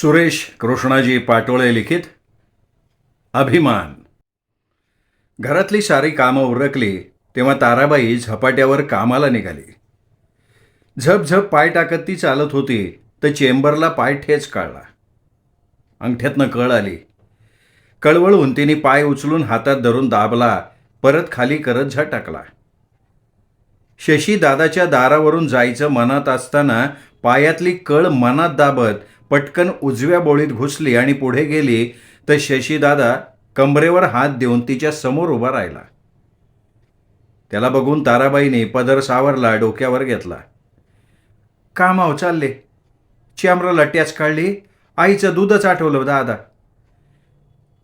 सुरेश कृष्णाजी पाटोळे लिखित अभिमान. घरातली सारी कामं उरकली तेव्हा ताराबाई झपाट्यावर कामाला निघाली. झपझप पाय टाकत ती चालत होती तर चेंबरला पाय ठेच काढला. अंगठ्यातनं कळ आली. कळवळून तिने पाय उचलून हातात धरून दाबला, परत खाली करत झटकला. शशी दादाच्या दारावरून जायचं मनात असताना पायातली कळ मनात दाबत पटकन उजव्या बोळीत घुसली आणि पुढे गेली तर शशी दादा कंबरेवर हात देऊन तिच्या समोर उभा राहिला. त्याला बघून ताराबाईने पदर सावरला, डोक्यावर घेतला. कामाव चालले, चेंबरला टॅच काढली, आईचं दूधच आठवलं दादा,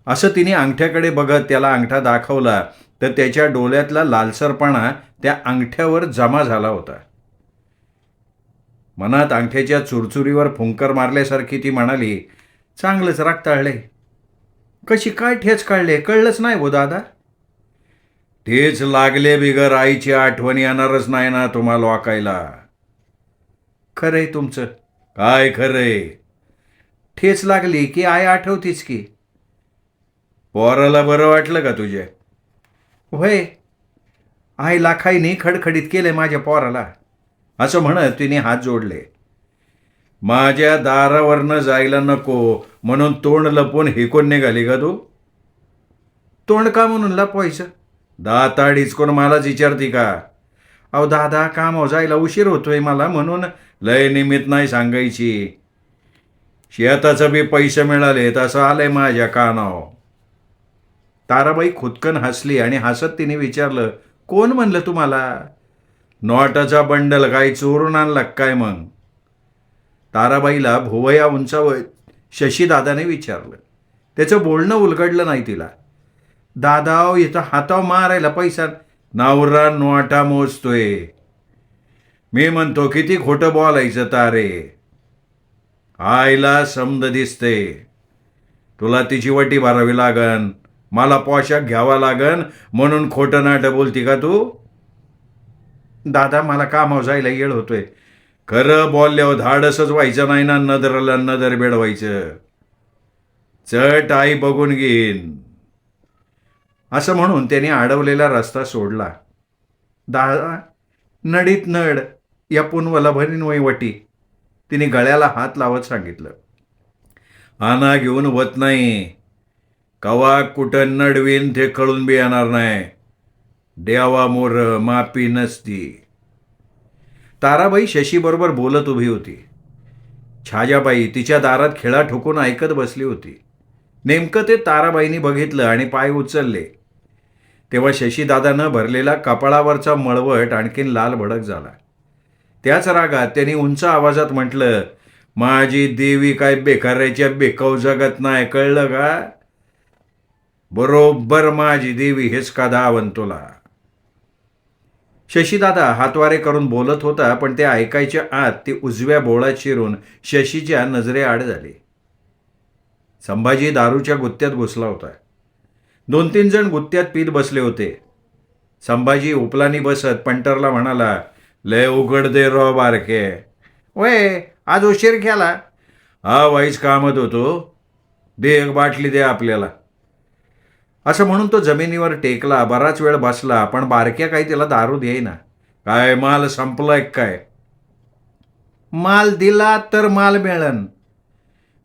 असं तिने अंगठ्याकडे बघत त्याला अंगठा दाखवला तर त्याच्या डोळ्यातला लालसरपणा त्या अंगठ्यावर जमा झाला होता. मनात अंगठ्याच्या चुरचुरीवर फुंकर मारल्यासारखी ती म्हणाली, चांगलंच राखताळले. कशी काय ठेच काढले कळलंच नाही हो दादा. ठेच लागले बिगर आईची आठवण येणारच नाही ना तुम्हाला वाकायला. खरंय तुमचं. काय खरंय? ठेच लागली की आई आठवतीच की. पोराला बरं वाटलं का तुझे? होय, आई लाखाईने खडखडीत केले माझ्या पोराला, असं म्हणत तिने हात जोडले. माझ्या दारावरनं जायला नको म्हणून तोंड लपवून हेकून निघाली का तू? तोंड का म्हणून लपवायचं? दाताड इचकून मलाच विचारती का? अहो दादा, कामावर जायला उशीर होतोय मला म्हणून. लय निमित्त नाही सांगायची. शेताचं बी पैसे मिळाले तसं आलंय माझ्या कानावर. ताराबाई खुदकन हसली आणि हसत तिने विचारलं, कोण म्हणलं तुम्हाला? नोटाचा बंडल काही चोरून आणला काय मग? ताराबाईला भोवया उंचावत शशीदादाने विचारलं. त्याचं बोलणं उलगडलं नाही तिला. दादाव इथं हाताव मारायला पैसा नावरा नोटा मोजतोय. मी म्हणतो किती खोटं बोलायचं तारे. आईला समद दिसते. तुला तिची वटी भरावी लागन, मला पोशाख घ्यावा लागन म्हणून खोटं नाटं बोलती का तू? दादा, मला कामावर जायला येळ होतोय. खरं बोलल्यावर धाडसच व्हायचं नाही ना नदरला नदर बेडवायचं. चट आई बघून घेईन, असं म्हणून त्याने अडवलेला रस्ता सोडला. दादा, नडीत नड या पुनवला भरीन वटी, तिने गळ्याला हात लावत सांगितलं. आना घेऊन वत नाही. कवा कुठं नडवीन ते कळून बी येणार नाही. देवा मोर मापी नसती. ताराबाई शशीबरोबर बोलत उभी होती. छाजाबाई तिच्या दारात खिळा ठोकून ऐकत बसली होती. नेमकं ते ताराबाईंनी बघितलं आणि पाय उचलले तेव्हा शशीदादानं भरलेला कपाळावरचा मळवट आणखीन लाल भडक झाला. त्याच रागात त्यांनी उंच आवाजात म्हटलं, माझी देवी काय बेकाराच्या बेकाऊ जगत नाही, कळलं का? बरोबर माझी देवी हेच का दावन तुला. शशीदादा हातवारे करून बोलत होता, पण ते ऐकायच्या आत ती उजव्या बोळात शिरून शशीच्या नजरेआड झाली. संभाजी दारूच्या गुत्त्यात घुसला होता. 2-3 जण गुत्त्यात पीत बसले होते. संभाजी उपलानी बसत पंटरला म्हणाला, लय उघड दे रो बारके. वय, आज उशीर केला. हा वाईच कामत होतो, दे एक बाटली दे आपल्याला, असं म्हणून तो जमिनीवर टेकला. बराच वेळ बसला, पण बारक्या काही त्याला दारू देईना. काय माल संपलाय काय? माल दिला तर माल मिळन.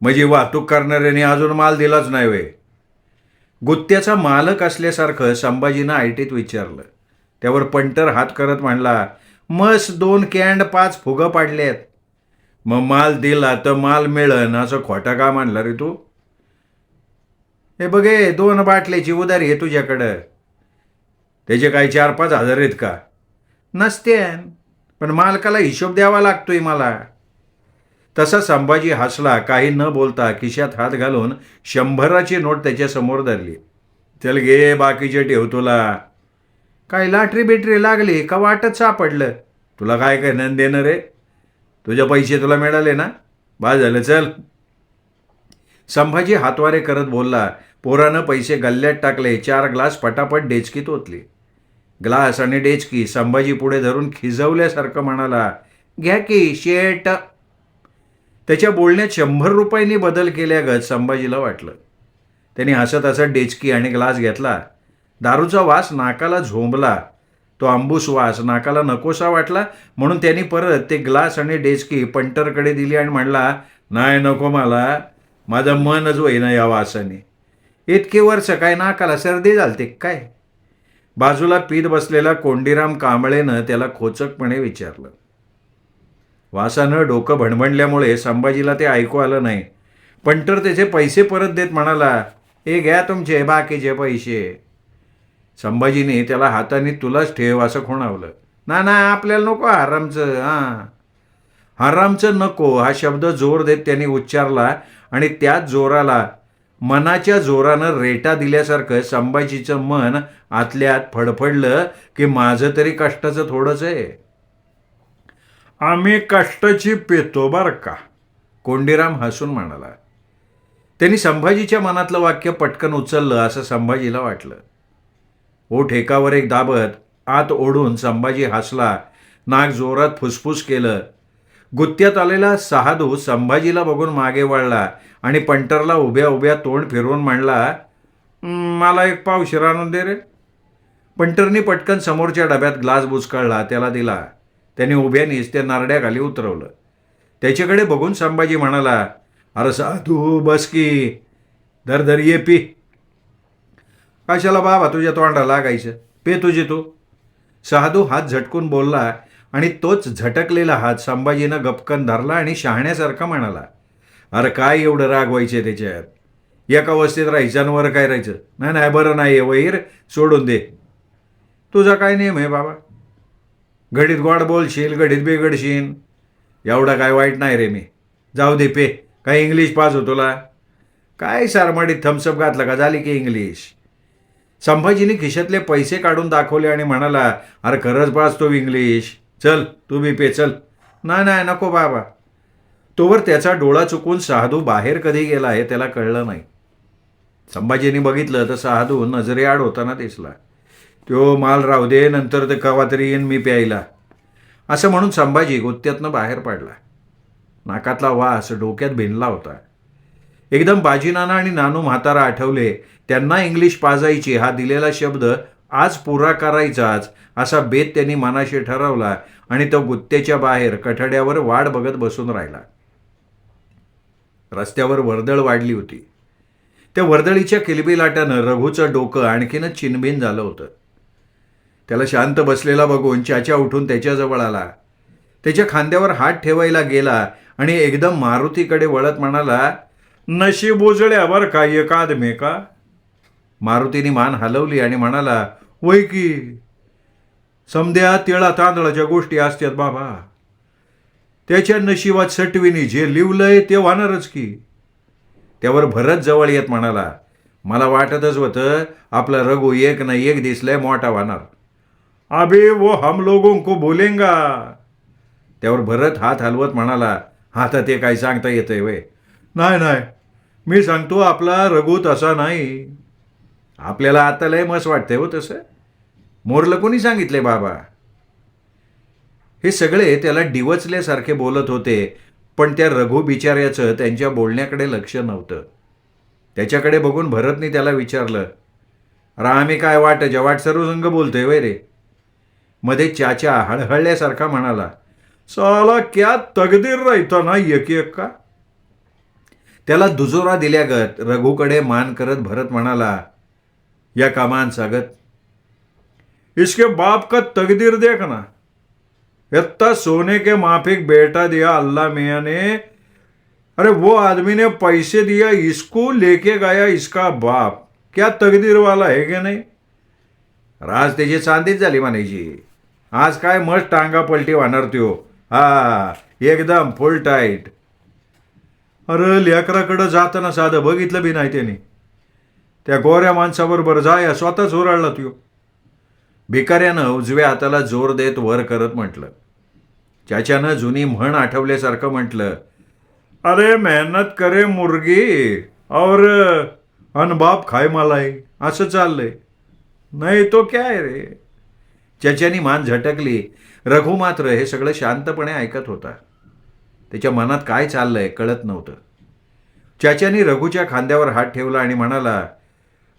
म्हणजे वाहतूक करणाऱ्याने अजून माल दिलाच नाही वे? गुत्त्याचा मालक असल्यासारखं संभाजीनं ऐटीत विचारलं. त्यावर पंटर हात करत म्हणला, मस 2 कॅन्ड 5 फुगं पाडलेत. मग माल दिला तर माल मिळन असं खोटा का मानला रे तू? हे बघे, 2 बाटल्याची उधारी आहे तुझ्याकडं. त्याचे काही 4-5 हजार आहेत का? नसते, पण मालकाला हिशोब द्यावा लागतोय मला. तसा संभाजी हसला. काही न बोलता खिशात हात घालून 100ची नोट त्याच्यासमोर धरली. चल घे, बाकीचे ठेव तुला. काय लाटरी बिटरी लागली का वाटत सापडलं? तुला काय काय नंद देणं रे? तुझे पैसे तुला मिळाले ना, बा झालं, चल. संभाजी हातवारे करत बोलला. पोरानं पैसे गल्ल्यात टाकले. 4 ग्लास पटापट डेचकीत ओतली. ग्लास आणि डेचकी संभाजी पुढे धरून खिजवल्यासारखं म्हणाला, घ्या की शेट. त्याच्या बोलण्यात 100 रुपयांनी बदल केल्यागत संभाजीला वाटलं. त्यांनी हसत हसत डेचकी आणि ग्लास घेतला. दारूचा वास नाकाला झोंबला. तो आंबूस वास नाकाला नकोसा वाटला, म्हणून त्यांनी परत ते ग्लास आणि डेचकी पंटरकडे दिली आणि म्हणला, नाही नको मला, माझं मनच होईना या वासाने. इतके वर्ष काय नाकाला सर्दी झालते काय? बाजूला पीत बसलेला कोंडीराम कांबळेनं त्याला खोचकपणे विचारलं. वासानं डोकं भणभणल्यामुळे संभाजीला ते ऐकू आलं नाही. पंटर त्याचे पैसे परत देत म्हणाला, हे घ्या तुमचे बाकीचे पैसे. संभाजीने त्याला हाताने तुलाच ठेव असं खुणावलं. ना आपल्याला नको हरामचं. हरामचं नको हा शब्द जोर देत त्यांनी उच्चारला आणि त्याच जोराला मनाच्या जोरानं रेटा दिल्यासारखं संभाजीचं मन आतल्यात फडफडलं की माझं तरी कष्टाचं थोडंच आहे. आम्ही कष्टाची पेतो बर का, कोंडीराम हसून म्हणाला. त्यांनी संभाजीच्या मनातलं वाक्य पटकन उचललं असं संभाजीला वाटलं. ओठ एकावर एक दाबत आत ओढून संभाजी हसला. नाक जोरात फुसफुस केलं. गुत्त्यात आलेला सहादू संभाजीला बघून मागे वळला आणि पंटरला उभ्या उभ्या तोंड फिरवून म्हणला, मला एक पावशेर आणून दे रे. पंटरनी पटकन समोरच्या डब्यात ग्लास बुचकळला, त्याला दिला. त्याने उभ्यानीच त्या नारड्याखाली उतरवलं. त्याच्याकडे बघून संभाजी म्हणाला, अरे साधू बस की, धर ये पी. कशाला बाबा तुझ्या तोंडाला लागायचं, पे तुझी तू. साधू हात झटकून बोलला आणि तोच झटकलेला हात संभाजीनं गपकन धरला आणि शहाण्यासारखा म्हणाला, अरे काय एवढं राग व्हायचे त्याच्यात, एका अवस्थेत राहायचं आणि वर काय राहायचं. नाही बरं नाही वहीर, सोडून दे. तुझा काय नेम आहे बाबा, घडीत गोड बोलशील घडीत बिघडशील, एवढा काय वाईट नाही रे मी. जाऊ दे पे, काय इंग्लिश पास हो तुला, काय सारमाडीत थम्सअप घातला का झाली की इंग्लिश. संभाजीने खिशातले पैसे काढून दाखवले आणि म्हणाला, अरे खरंच पास तो इंग्लिश, चल तू बी पे चल. नाही नको बाबा. तोवर त्याचा डोळा चुकून साधू बाहेर कधी गेला आहे त्याला कळलं नाही. संभाजीने बघितलं तर साधू नजरेआड होताना दिसला. तो माल राहू दे, नंतर ते कवा तरी येईन मी प्यायला, असं म्हणून संभाजी गुत्त्यातनं बाहेर पडला. नाकातला वास डोक्यात भिनला होता. एकदम बाजीनाना आणि नानू म्हातारा आठवले. त्यांना इंग्लिश पाजायची हा दिलेला शब्द आज पुरा करायचाच असा बेत त्यांनी मनाशी ठरवला आणि तो गुत्त्याच्या बाहेर कठड्यावर वाट बघत बसून राहिला. रस्त्यावर वर्दळ वाढली होती. त्या वर्दळीच्या किलबिलाटानं रघूचं डोकं आणखीनच चिनबिन झालं होतं. त्याला शांत बसलेला बघून चाचा उठून त्याच्याजवळ आला. त्याच्या खांद्यावर हात ठेवायला गेला आणि एकदम मारुतीकडे वळत म्हणाला, नशीब उजळ्या बर का एकादमे का. मारुतीने मान हलवली आणि म्हणाला, वय की, समद्या तिळा तांदळाच्या गोष्टी असतात बाबा, त्याच्या नशिबात सटवीनी जे लिवलंय ते वाहणारच की. त्यावर भरत जवळ येत म्हणाला, मला वाटतच होतं आपला रघु एक ना एक दिसलंय मोठा वाहणार. अबे वो हम लोगों को बोलेंगा. त्यावर भरत हात हलवत म्हणाला, आता ते काय सांगता येतंय वय. नाही मी सांगतो आपला रघु तसा नाही. आपल्याला आता लय मस्त वाटतंय हो तसं. मोरलं कोणी सांगितले बाबा. हे सगळे त्याला डिवचल्यासारखे बोलत होते, पण त्या रघु बिचाऱ्याचं त्यांच्या बोलण्याकडे लक्ष नव्हतं. त्याच्याकडे बघून भरतने त्याला विचारलं, अरे आम्ही काय वाट सर्वसंग बोलतोय वय रे. मध्ये चाचा हळहळल्यासारखा म्हणाला, साला क्या तकदीर राहता ना एक का. त्याला दुजोरा दिल्यागत रघुकडे मान करत भरत म्हणाला, या कमान सागत, इसके बाप का तकदीर देखना, इतना सोने के माफिक बेटा दिया अल्लाह मियाँ ने. अरे वो आदमी ने पैसे दिया, इसको लेके गया इसका बाप. क्या तकदीर वाला है की नाही. राज त्याची चांदीच झाली म्हणायची. आज काय मस्त टांगा पलटी वाहणार त्यो. हा एकदम फुल टाईट. अरे लेकराकडं जाताना साधं बघितलं बी नाही त्याने. त्या गोऱ्या माणसाबरोबर जाया स्वतःच ओरडला त्यो. भिकाऱ्यानं उजव्या हाताला जोर देत वर करत म्हटलं. चाच्यानं जुनी म्हण आठवल्यासारखं म्हटलं, अरे मेहनत करे मुर्गी और अनबाप खाय मलाई. असं चाललंय. नाही तो काय रे. चाच्यानी मान झटकली. रघु मात्र हे सगळं शांतपणे ऐकत होता. त्याच्या मनात काय चाललंय कळत नव्हतं. चाच्यानी रघुच्या खांद्यावर हात ठेवला आणि म्हणाला,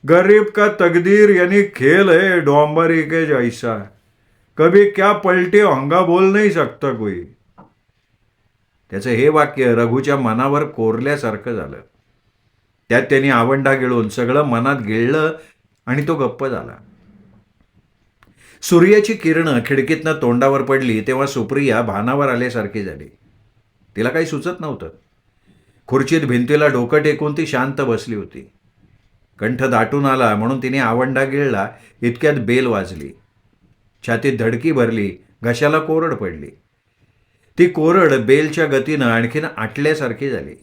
गरीब का तकदीर यानी खेल है डोंबरी के जैसा, कभी क्या पलटे होंगा बोल नहीं सकता कोई. त्याचं हे वाक्य रघुच्या मनावर कोरल्यासारखं झालं. त्यात त्यांनी आवंढा गिळून सगळं मनात गिळलं आणि तो गप्प झाला. सूर्याची किरणं खिडकीतनं तोंडावर पडली तेव्हा सुप्रिया भानावर आल्यासारखी झाली. तिला काही सुचत नव्हतं. खुर्चीत भिंतीला डोकं टेकून ती शांत बसली होती. कंठ दाटून आला म्हणून तिने आवंढा गिळला, इतक्यात बेल वाजली. छातीत धडकी भरली, घशाला कोरड पडली. ती कोरड बेलच्या गतीनं आणखीन आटल्यासारखी झाली.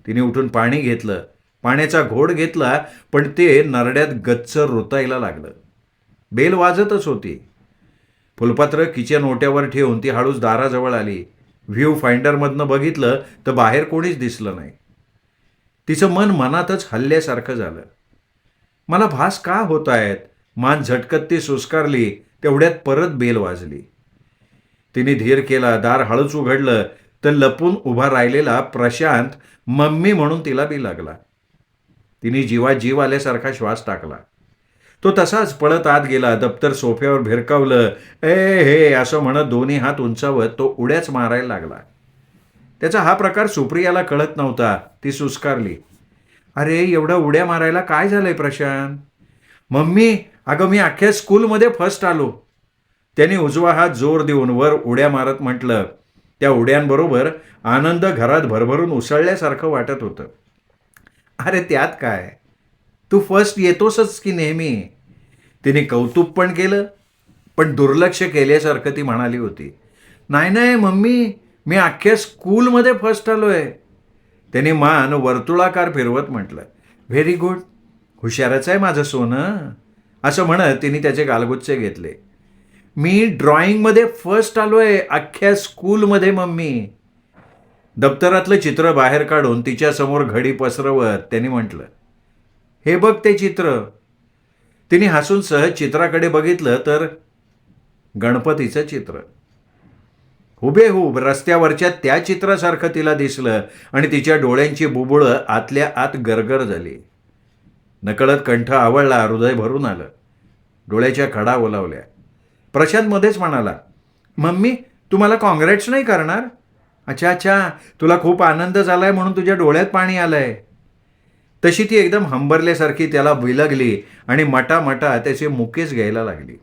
तिने उठून पाणी घेतलं, पाण्याचा घोड घेतला, पण ते नरड्यात गच्च रुतायला लागलं. बेल वाजतच होती. फुलपात्र किचन ओट्यावर ठेवून ती हळूच दाराजवळ आली. व्ह्यू फाइंडरमधनं बघितलं तर बाहेर कोणीच दिसलं नाही. तिचं मन मनातच हल्ल्यासारखं झालं. मला भास का होत आहेत? मान झटकत ती सुस्कारली. तेवढ्यात परत बेल वाजली. तिने धीर केला. दार हळूच उघडलं तर लपून उभा राहिलेला प्रशांत मम्मी म्हणून तिला बी लागला. तिने जीवात जीव आल्यासारखा श्वास टाकला. तो तसाच पळत आत गेला. दप्तर सोफ्यावर भिरकावलं. हे असं म्हणत दोन्ही हात उंचावत तो उड्याच मारायला लागला. त्याचा हा प्रकार सुप्रियाला कळत नव्हता. ती सुस्कारली, अरे एवढ्या उड्या मारायला काय झालंय प्रशांत? मम्मी, अगं मी अख्ख्या स्कूलमध्ये फर्स्ट आलो. त्याने उजवा हात जोर देऊन वर उड्या मारत म्हटलं. त्या उड्यांबरोबर आनंद घरात भरभरून उसळल्यासारखं वाटत होतं. अरे त्यात काय, तू फर्स्ट येतोसच की नेहमी. तिने कौतुक पण केलं, पण दुर्लक्ष केल्यासारखं ती म्हणाली होती. नाही मम्मी, मी अख्ख्या स्कूलमध्ये फर्स्ट आलोय. त्याने मान वर्तुळाकार फिरवत म्हटलं. व्हेरी गुड, हुशारच आहे माझं सोनं. असं म्हणत तिने त्याचे गालगुच्चे घेतले. मी ड्रॉइंगमध्ये फर्स्ट आलोय अख्ख्या स्कूलमध्ये मम्मी. दप्तरातलं चित्र बाहेर काढून तिच्यासमोर घडी पसरवत त्यांनी म्हटलं, हे बघ ते चित्र. तिने हसून सहज चित्राकडे बघितलं तर गणपतीचं चित्र. हुबेहूब रस्त्यावरच्या त्या चित्रासारखं तिला दिसलं आणि तिच्या डोळ्यांची बुबुळं आतल्या आत गरगर झाली. नकळत कंठ आवळला, हृदय भरून आलं. डोळ्याच्या खडा ओलावल्या. प्रशांत मध्येच म्हणाला, मम्मी तू मला काँग्रेट्स नाही करणार? अच्छा, तुला खूप आनंद झालाय म्हणून तुझ्या डोळ्यात पाणी आलंय. तशी ती एकदम हंबरल्यासारखी त्याला बिलगली आणि मटामटा त्याचे मुकेच घ्यायला लागली.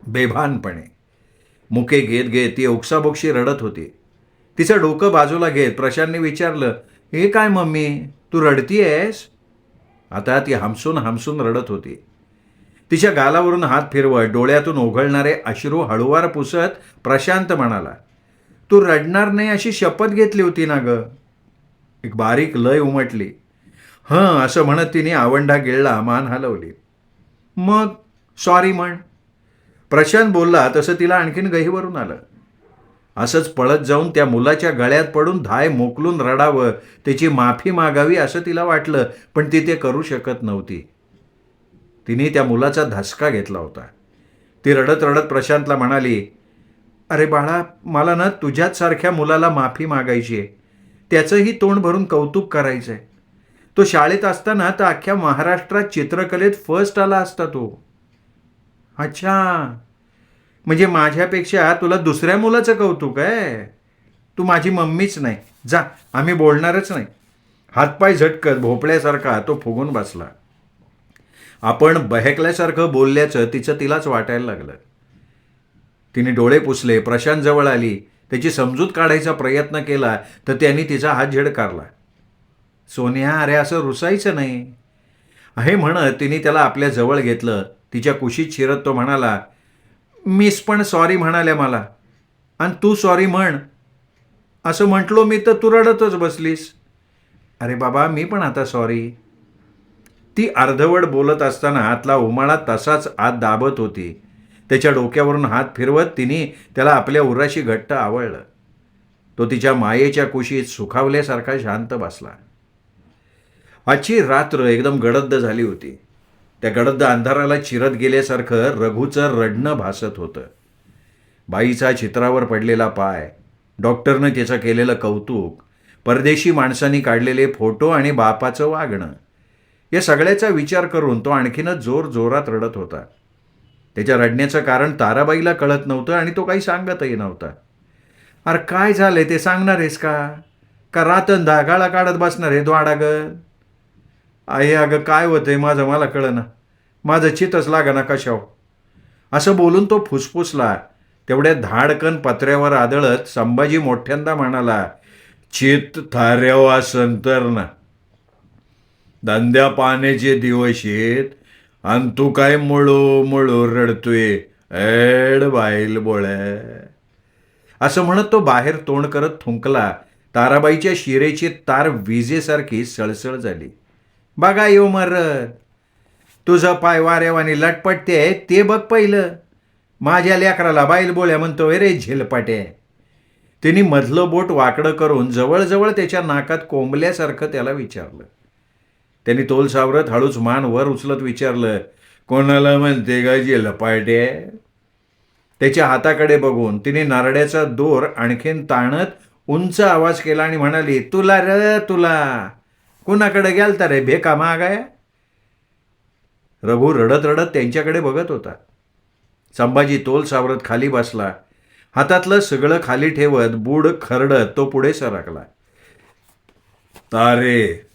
बेभानपणे मुके घेत घेत ती ओक्साबोक्षी रडत होती. तिचं डोकं बाजूला घेत प्रशांतने विचारलं, हे काय मम्मी, तू रडतीयस? आता ती हमसून हमसून रडत होती. तिच्या गालावरून हात फिरवत डोळ्यातून ओघळणारे अश्रू हळूवार पुसत प्रशांत म्हणाला, तू रडणार नाही अशी शपथ घेतली होती ना ग. एक बारीक लय उमटली. हं असं म्हणत तिने आवंढा गिळला, मान हलवली. मग सॉरी म्हण. प्रशांत बोलला तसं तिला आणखीन गहीवरून आलं. असंच पळत जाऊन त्या मुलाच्या गळ्यात पडून धाय मोकलून रडावं, त्याची माफी मागावी असं तिला वाटलं, पण ती ते करू शकत नव्हती. तिने त्या मुलाचा धसका घेतला होता. ती रडत रडत प्रशांतला म्हणाली, अरे बाळा, मला ना तुझ्याच सारख्या मुलाला माफी मागायची आहे. त्याचंही तोंड भरून कौतुक करायचं आहे. तो शाळेत असताना तर अख्ख्या महाराष्ट्रात चित्रकलेत फर्स्ट आला असता तो. अच्छा, म्हणजे माझ्यापेक्षा तुला दुसऱ्या मुलाचं कौतुक आहे? तू माझी मम्मीच नाही, जा, आम्ही बोलणारच नाही. हातपाय झटकत भोपळ्यासारखा तो फुगून बसला. आपण बहकल्यासारखं बोलल्याचं तिलाच वाटायला लागलं. तिने डोळे पुसले. प्रशांत जवळ आली. त्याची समजूत काढायचा प्रयत्न केला तर त्यांनी तिचा हात झिडकारला. सोन्या, अरे असं रुसायचं नाही. हे म्हणत तिने त्याला आपल्या जवळ घेतलं. तिच्या कुशीत शिरत तो म्हणाला, मिस पण सॉरी म्हणाल्या मला, आणि तू सॉरी म्हण. असं म्हटलो मी तर तू रडतच बसलीस. अरे बाबा, मी पण आता सॉरी. ती अर्धवट बोलत असताना हातला उमाळा तसाच आत दाबत होती. त्याच्या डोक्यावरून हात फिरवत तिने त्याला आपल्या उराशी घट्ट आवळलं. तो तिच्या मायेच्या कुशीत सुखावल्यासारखा शांत बसला. आजची रात्र एकदम गडद झाली होती. त्या गडद अंधाराला चिरत गेल्यासारखं रघुचं रडणं भासत होतं. बाईचा चित्रावर पडलेला पाय, डॉक्टरनं त्याचं केलेलं कौतुक, परदेशी माणसांनी काढलेले फोटो आणि बापाचं वागणं, या सगळ्याचा विचार करून तो आणखीनच जोरात रडत होता. त्याच्या रडण्याचं कारण ताराबाईला कळत नव्हतं आणि तो काही सांगतही नव्हता. अरे काय झालंय ते सांगणार आहेस का? का रातन धागाळा काढत बसणार आहे द्वाडागत? आई अगं काय होतंय माझं मला कळना, माझं चितच लागाना कशाव. असं बोलून तो फुसफुसला. तेवढ्या धाडकन पत्र्यावर आदळत संभाजी मोठ्यांदा म्हणाला, चित थाऱ्याव असन तर ना, धंद्या पाण्याचे दिवस येत आणि तू काय मुळू मुळू रडतोय, एड बाईल बोळ्या. असं म्हणत तो बाहेर तोंड करत थुंकला. ताराबाईच्या शिरेची तार विजेसारखी सळसळ झाली. बघा येऊ मरत, तुझं पाय वाऱ्यावानी लटपटते ते बघ पहिलं. माझ्या लेकराला बाईल बोळ्या म्हणतोय रे झेलपाटे. तिने मधलं बोट वाकडं करून जवळजवळ त्याच्या नाकात कोंबल्यासारखं त्याला विचारलं. त्यांनी तोल सावरत हळूच मान वर उचलत विचारलं, कोणाला म्हणते का झेलपाटे? त्याच्या हाताकडे बघून तिने नारड्याचा दोर आणखीन ताणत उंच आवाज केला आणि म्हणाली, तुला र तुला, कुणाकडे गेलता रे भेका मागाय? रघु रडत रडत त्यांच्याकडे बघत होता. संभाजी तोल सावरत खाली बसला. हातातलं सगळं खाली ठेवत बूड खरडत तो पुढे सरकला. तारे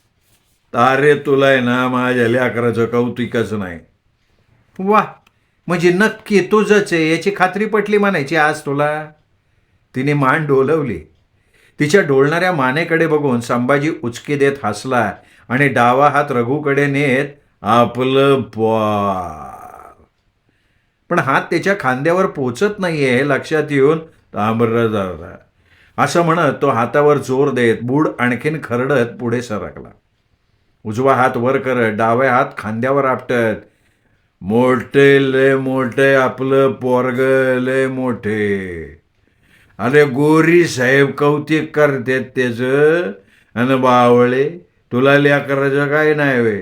तारे, तुला आहे ना माझ्या लेकराचं कौतुकच नाही. वा, म्हणजे नक्की तुझंच आहे याची खात्री पटली म्हणायची आज तुला. तिने मान डोलवली. तिच्या डोलणाऱ्या मानेकडे बघून संभाजी उचकी देत हसला आणि डावा हात रघुकडे नेत आपलं पार. पण हात त्याच्या खांद्यावर पोचत नाहीये हे लक्षात येऊन ताम्रदारा असं म्हणत तो हातावर जोर देत बूड आणखीन खरडत पुढे सरकला. उजवा हात वर करत डाव्या हात खांद्यावर आपटत, मोठे लय मोठे आपलं पोरग लय मोठे. अरे गोरी साहेब कौतिक करतात त्याचं, आणि बावळे तुला लेकराचं काय नाही वे.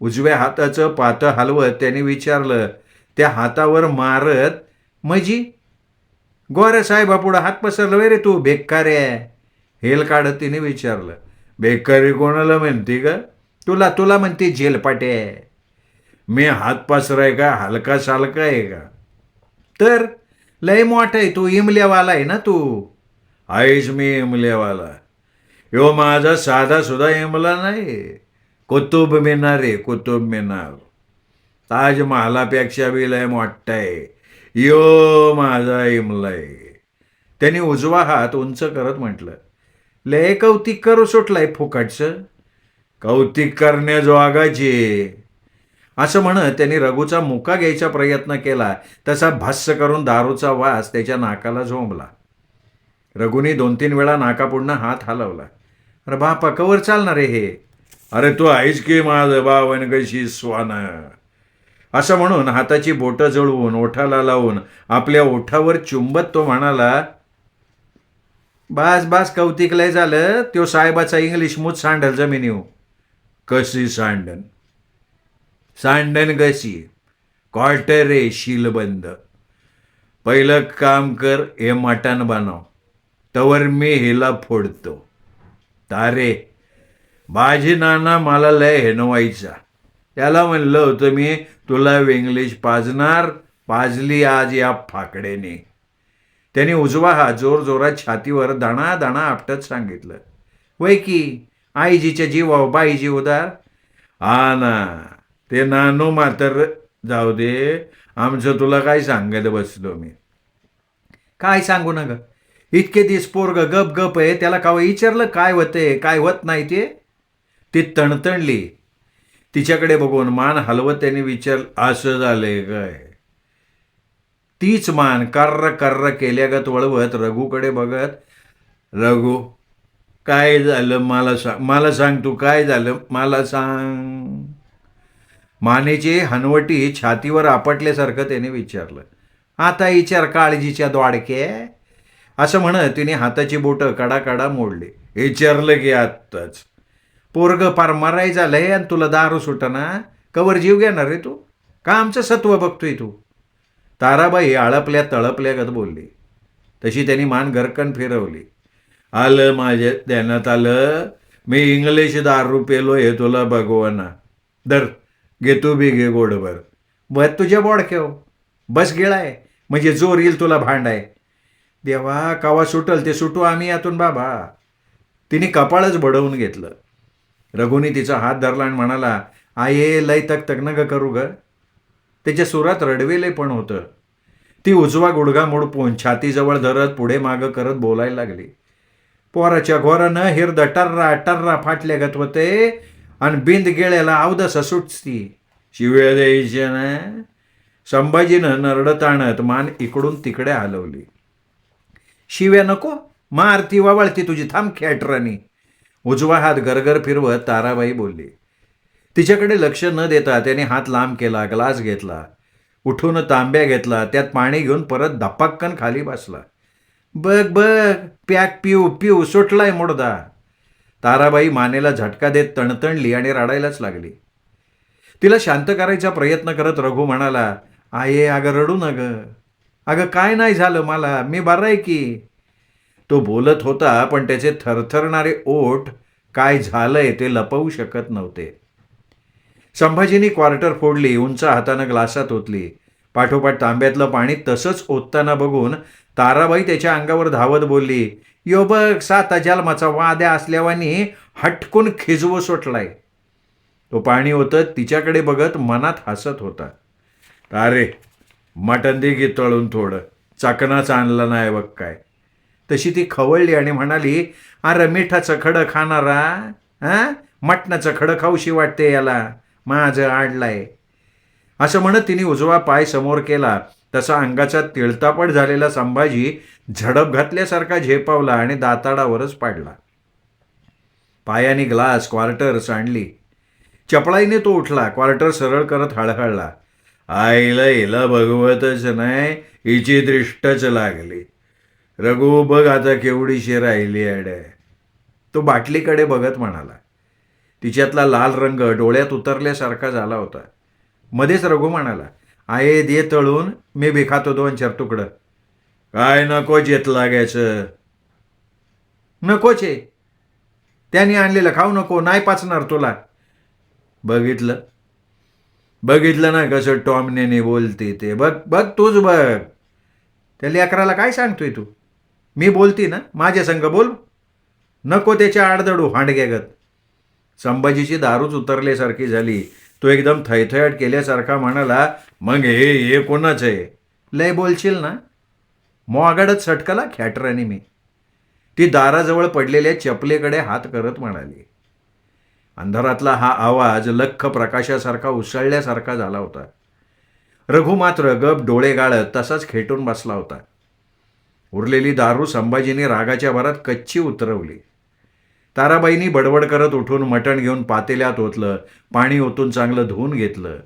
उजव्या हाताचं पातं हलवत त्याने विचारलं, त्या हातावर मारत, मजी गोऱ्या साहेबापुढं हात पसरलं वे रे तू बेकाऱ्या? हेल काढत तिने विचारलं. बेकारी कोणाला म्हणते का? तुला म्हणते झेलपाटे. मी हात पसराय का हलका सालका आहे का? तर लय मोठा आहे तू, इमल्यावाला आहे ना तू. आईच मी इमल्यावाला. यो माझा साधा सुद्धा इमला नाही, कुतुब मिनार रे, कुतुब मिनार. ताजमहालापेक्षा बी लय मोठा आहे यो माझा इमला आहे. त्यांनी उजवा हात उंच करत म्हटलं. लय कौतिक करू सुटलाय फुकटचं. कौतिक करण्याजोगाचे. असं म्हणत त्यांनी रघुचा मुका घ्यायचा प्रयत्न केला. तसा भस्स करून दारूचा वास त्याच्या नाकाला झोंबला. रघुनी 2-3 वेळा नाकापुढनं हात हलवला. अरे बापा, कवर चालणार आहे हे? अरे तू आहेस की माझं बावन कशी स्वान. असं म्हणून हाताची बोटं जळवून ओठाला लावून आपल्या ओठावर चुंबत तो म्हणाला, बास बास कौतिक लय झालं. त्यो साहेबाचा इंग्लिश मूत सांडल जमिनीव. कशी सांडन? सांडन कशी? क्वार्टर रे शिलबंद. पहिलं काम कर, हे मटण बनव, तवर मी हिला फोडतो. तारे बाजी नाना मला लय हेनवायचा. त्याला म्हणलं होतं मी, तुला इंग्लिश पाजणार, पाजली आज या फाकडेने. त्याने उजवा हात जोरजोरात छातीवर दाणा दाणा आपटत सांगितलं. वय की आईजीच्या जीवाव बाईजी उदार. हा ना, ते नानू मात्र जाऊ दे, आमचं तुला काय सांगत बसलो मी. काय सांगू ना ग, इतके दिस पोरग गप गप आहे, त्याला का विचारलं काय होतंय काय होत नाही ते? ती तणतणली. तिच्याकडे बघून मान हलवत त्याने विचारलं, असं झालंय काय? तीच मान कर्र कर्र केल्यागत वळवत रघुकडे बघत, रघु काय झालं मला सांग तू, काय झालं मला सांग. मानेची हनवटी छातीवर आपटल्यासारखं त्याने विचारलं. आता विचार काळजीच्या द्वाडके. असं म्हणत तिने हाताची बोटं कडाकडा मोडली. विचारलं की आत्ताच. पोरग पार मराई झालंय आणि तुला दारू सुटना, कवर जीव घेणार रे तू? का आमचं सत्व बघतोय तू? ताराबाई आळपल्या तळपल्यागत बोलली. तशी त्यांनी मान गरकन फिरवली. आलं माझ्या ध्यानात आलं, मी इंग्लिश दारू पेलो हे तुला भगवाना. दर घे तू बी घे गोडभर. बस तुझ्या बोडक्याव बस गिळाय, म्हणजे जोर येईल तुला भांडाय. देवा कवा सुटल ते सुटू आम्ही यातून बाबा. तिने कपाळच बडवून घेतलं. रघुनी तिचा हात धरला आणि म्हणाला, आये लय तक ग करू ग. त्याच्या सुरात रडवेले पण होतं. ती उजवा गुडघा मोडपून छातीजवळ धरत पुढे मागं करत बोलायला लागली. पोराच्या घोरानं हिरद टर्रा टर्रा फाटल्या गत होते आणि बिंद गेळ्याला अवदसा सुटती. शिव्या द्यायच्या ना. संभाजीनं नरडत आणत मान इकडून तिकडे हलवली. शिव्या नको, मारती वावळती तुझी, थांब खेटरानी. उजवा हात गरगर फिरवत ताराबाई बोलली. तिच्याकडे लक्ष न देता त्याने हात लांब केला, ग्लास घेतला, उठून तांब्या घेतला, त्यात पाणी घेऊन परत धपाक्कन खाली बसला. बघ बघ पॅक पिऊ पिऊ सुटलाय मुडदा. ताराबाई मानेला झटका देत तणतणली आणि रडायलाच लागली. तिला शांत करायचा प्रयत्न करत रघु म्हणाला, आये अगं रडू न ग. अगं काय नाही झालं मला, मी बरा आहे की. तो बोलत होता पण त्याचे थरथरणारे ओठ काय झालंय ते लपवू शकत नव्हते. संभाजीनी क्वार्टर फोडली, उंच हातानं ग्लासात ओतली. पाठोपाठ तांब्यातलं पाणी तसंच ओतताना बघून ताराबाई त्याच्या अंगावर धावत बोलली, यो बघ साता जन्माचा वाद्या असल्यावानी हटकून खिजवू सुटलाय. तो पाणी ओतत तिच्याकडे बघत मनात हसत होता. अरे मटण दे की तळून थोडं, चकनाच आणलं नाही बघ काय. तशी ती खवळली आणि म्हणाली, अरे मिठाचं खडं खाणारा, हां मटणाचं खडं खाऊशी वाटते याला, माझं आडलाय. असं म्हणत तिने उजवा पाय समोर केला. तसा अंगाचा तिळतापट झालेला संभाजी झडप घातल्यासारखा झेपावला आणि दाताडावरच पाडला. पायाने ग्लास क्वार्टर सांडली. चपळाईने तो उठला, क्वार्टर सरळ करत हळहळला. आईला हिला भगवतच नाही, हिची दृष्टच लागली. रघु बघ आता केवढीशी राहिली अडे. तो बाटलीकडे बघत म्हणाला. तिच्यातला लाल रंग डोळ्यात उतरल्यासारखा झाला होता. मध्येच रघु म्हणाला, आये दे तळून, मी बी खातो 2-4 तुकडं. काय नकोच येत लागायचं. नकोचे, त्याने आणलेलं खाऊ नको, नाही पाचणार तुला. बघितलं बघितलं ना कसं टॉमनेने बोलते ते. बघ बघ तूच बघ. त्या लेकराला काय सांगतोय तू. मी बोलती ना, माझ्या संग बोल. नको त्याच्या आडदडू हांडग्यागत. संभाजीची दारूच उतरल्यासारखी झाली. तो एकदम थैथयाट केल्यासारखा म्हणाला, मग हे कोणाच आहे. लय बोलशील ना. मोआगाडत सटकला खेटराने मी. ती दाराजवळ पडलेल्या चपलेकडे हात करत म्हणाली. अंधारातला हा आवाज लख्ख प्रकाशासारखा उसळल्यासारखा झाला होता. रघु मात्र गप डोळे गाळत तसाच खेटून बसला होता. उरलेली दारू संभाजीने रागाच्या भरात कच्ची उतरवली. ताराबाईंनी बडबड करत उठून मटण घेऊन पातेल्यात ओतलं, पाणी ओतून चांगलं धुवून घेतलं.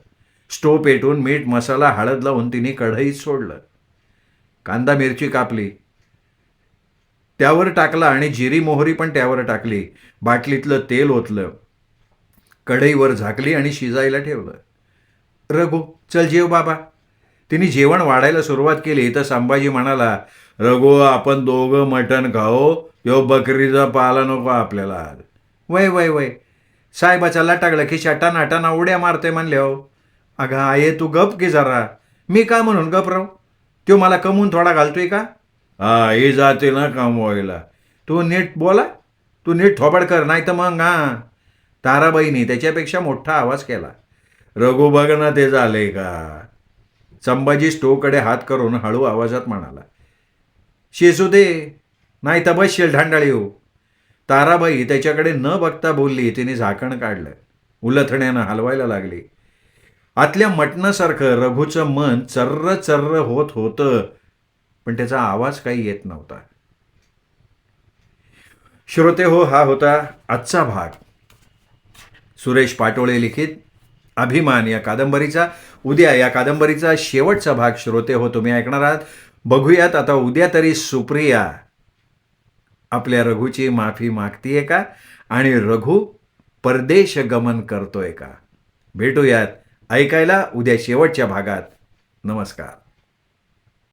स्टोव पेटून मीठ मसाला हळद लावून तिने कढईत सोडलं. कांदा मिरची कापली, त्यावर टाकला आणि जिरी मोहरी पण त्यावर टाकली. बाटलीतलं तेल ओतलं, कढईवर झाकली आणि शिजायला ठेवलं. रघु चल जेव बाबा. तिने जेवण वाढायला सुरुवात केली तर संभाजी म्हणाला, रघु आपण दोघं मटण खाओ, यो बकरीचा पाला नको आपल्याला आज. वय वय वय, साहेबाचा लटाकलं की टाना उड्या मारते म्हणले हो. अगं आहे तू गप की जरा. मी का म्हणून गप राव. तो मला कमवून थोडा घालतोय का. हा ही जाते ना कमवायला. तू नीट बोला, तू नीट थोबड कर, नाही तर मग हा. ताराबाईंनी त्याच्यापेक्षा मोठा आवाज केला. रघु बघ ना ते झाले का. संभाजी स्टोवकडे हात करून हळू आवाजात म्हणाला, शेसू दे, नाही तर बसशील ढांडाळी हो. ताराबाई त्याच्याकडे न बघता बोलली. तिने झाकण काढलं, उलथण्यानं हलवायला लागली. आतल्या मटणासारखं रघुचं मन चर्र चर्र होत होतं, पण त्याचा आवाज काही येत नव्हता. श्रोते हो, हा होता आजचा भाग. सुरेश पाटोळे लिखित अभिमान या कादंबरीचा. उद्या या कादंबरीचा शेवटचा भाग श्रोते हो तुम्ही ऐकणार आहात. बघूयात आता उद्या तरी सुप्रिया आपल्या रघुची माफी मागतीये का आणि रघु परदेश गमन करतोय का. भेटूयात ऐकायला उद्या शेवटच्या भागात. नमस्कार.